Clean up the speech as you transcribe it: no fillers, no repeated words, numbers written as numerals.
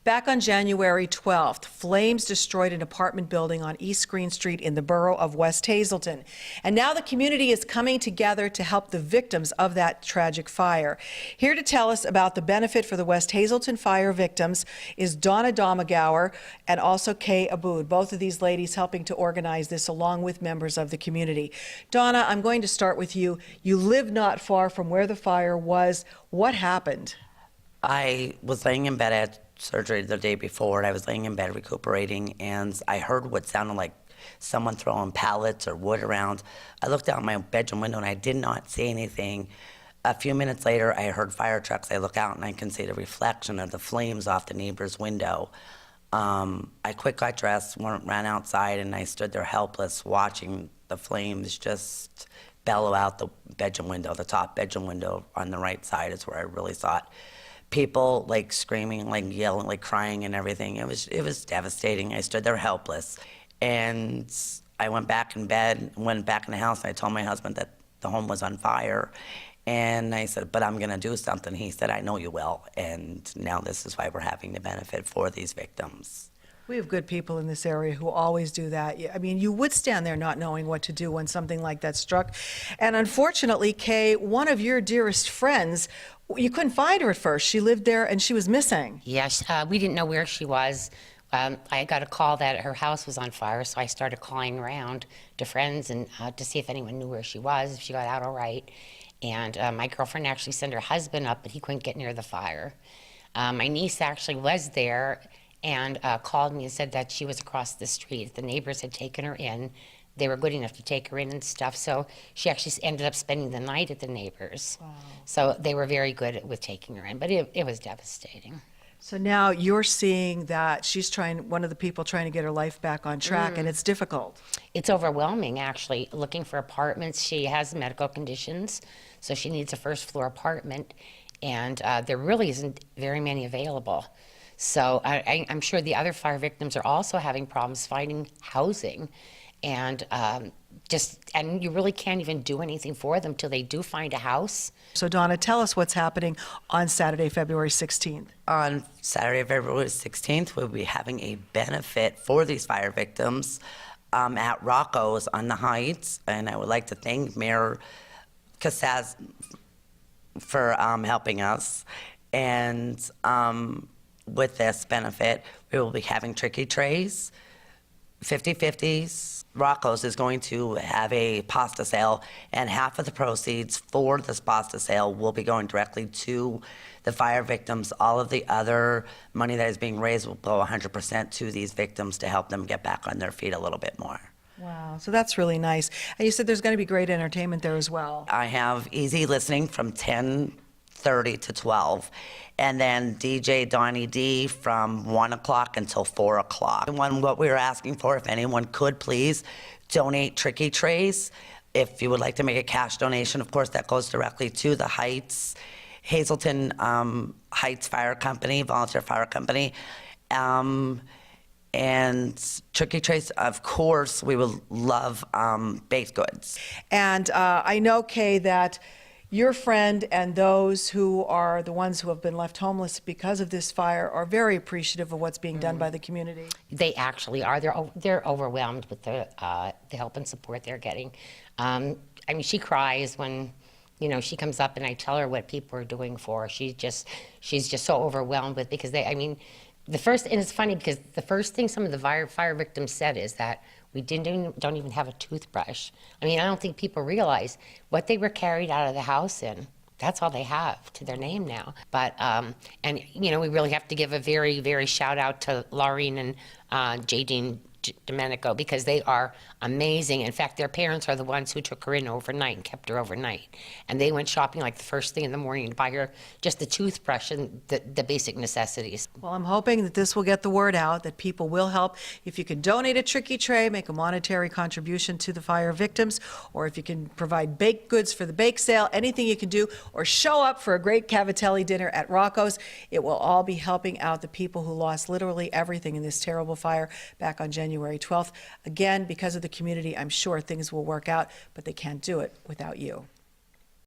Back on January 12th, flames destroyed an apartment building on East Green Street in the borough of West Hazleton. And now the community is coming together to help the victims of that tragic fire. Here to tell us about the benefit for the West Hazleton fire victims is Donna Domagauer and also Kay Aboud. Both of these ladies helping to organize this along with members of the community. Donna, I'm going to start with you. You live not far from where the fire was. What happened? I was laying in bed at surgery the day before, and I was laying in bed recuperating, and I heard what sounded like someone throwing pallets or wood around. I looked out my bedroom window and I did not see anything. A few minutes later, I heard fire trucks. I look out and I can see the reflection of the flames off the neighbor's window. I quick got dressed, ran outside, and I stood there helpless watching the flames just bellow out the bedroom window. The top bedroom window on the right side is where I really saw it. People like screaming, like yelling, like crying and everything. It was devastating. I stood there helpless. And I went back in bed, went back in the house, and I told my husband that the home was on fire. And I said, but I'm gonna do something. He said, I know you will. And now this is why we're having the benefit for these victims. We have good people in this area who always do that. I mean, you would stand there not knowing what to do when something like that struck. And unfortunately, Kay, one of your dearest friends, you couldn't find her at first. She lived there and she was missing. Yes, we didn't know where she was. I got a call that her house was on fire, so I started calling around to friends and to see if anyone knew where she was, if she got out all right. And my girlfriend actually sent her husband up, but he couldn't get near the fire. My niece actually was there and called me and said that she was across the street. The neighbors had taken her in. They were good enough to take her in and stuff, so she actually ended up spending the night at the neighbors. Wow. So they were very good with taking her in, but it was devastating. So now you're seeing that she's one of the people trying to get her life back on track, and it's difficult. It's overwhelming, actually, looking for apartments. She has medical conditions, so she needs a first floor apartment, and there really isn't very many available. So I'm sure the other fire victims are also having problems finding housing, and you really can't even do anything for them till they do find a house. So Donna, tell us what's happening on Saturday, February 16th. On Saturday, February 16th, we'll be having a benefit for these fire victims at Rocco's on the Heights, and I would like to thank Mayor Casaz for helping us. And with this benefit, we will be having tricky trays, 50-50s. Rocco's is going to have a pasta sale, and half of the proceeds for this pasta sale will be going directly to the fire victims. All of the other money that is being raised will go 100% to these victims to help them get back on their feet a little bit more. Wow, so that's really nice. And you said there's going to be great entertainment there as well. I have easy listening from 10:30 to 12, and then DJ Donnie D from 1 o'clock until 4 o'clock. And what we were asking for, if anyone could please donate tricky trays. If you would like to make a cash donation, of course, that goes directly to the Heights, Hazleton Heights Fire Company, Volunteer Fire Company. And tricky trays, of course, we would love baked goods. And I know, Kay, that your friend and those who are the ones who have been left homeless because of this fire are very appreciative of what's being done by the community. They actually are. They're overwhelmed with the help and support they're getting. I mean, she cries when, you know, she comes up and I tell her what people are doing for her. She's just so overwhelmed with, because and it's funny because the first thing some of the fire victims said is that we don't even have a toothbrush. I mean, I don't think people realize what they were carried out of the house in. That's all they have to their name now. But, and you know, we really have to give a very, very shout out to Laureen and Jadine Domenico, because they are amazing. In fact, their parents are the ones who took her in overnight and kept her overnight. And they went shopping like the first thing in the morning to buy her just the toothbrush and the basic necessities. Well, I'm hoping that this will get the word out, that people will help. If you can donate a tricky tray, make a monetary contribution to the fire victims, or if you can provide baked goods for the bake sale, anything you can do, or show up for a great cavatelli dinner at Rocco's, it will all be helping out the people who lost literally everything in this terrible fire back on January 12th. Again, because of the community, I'm sure things will work out, but they can't do it without you.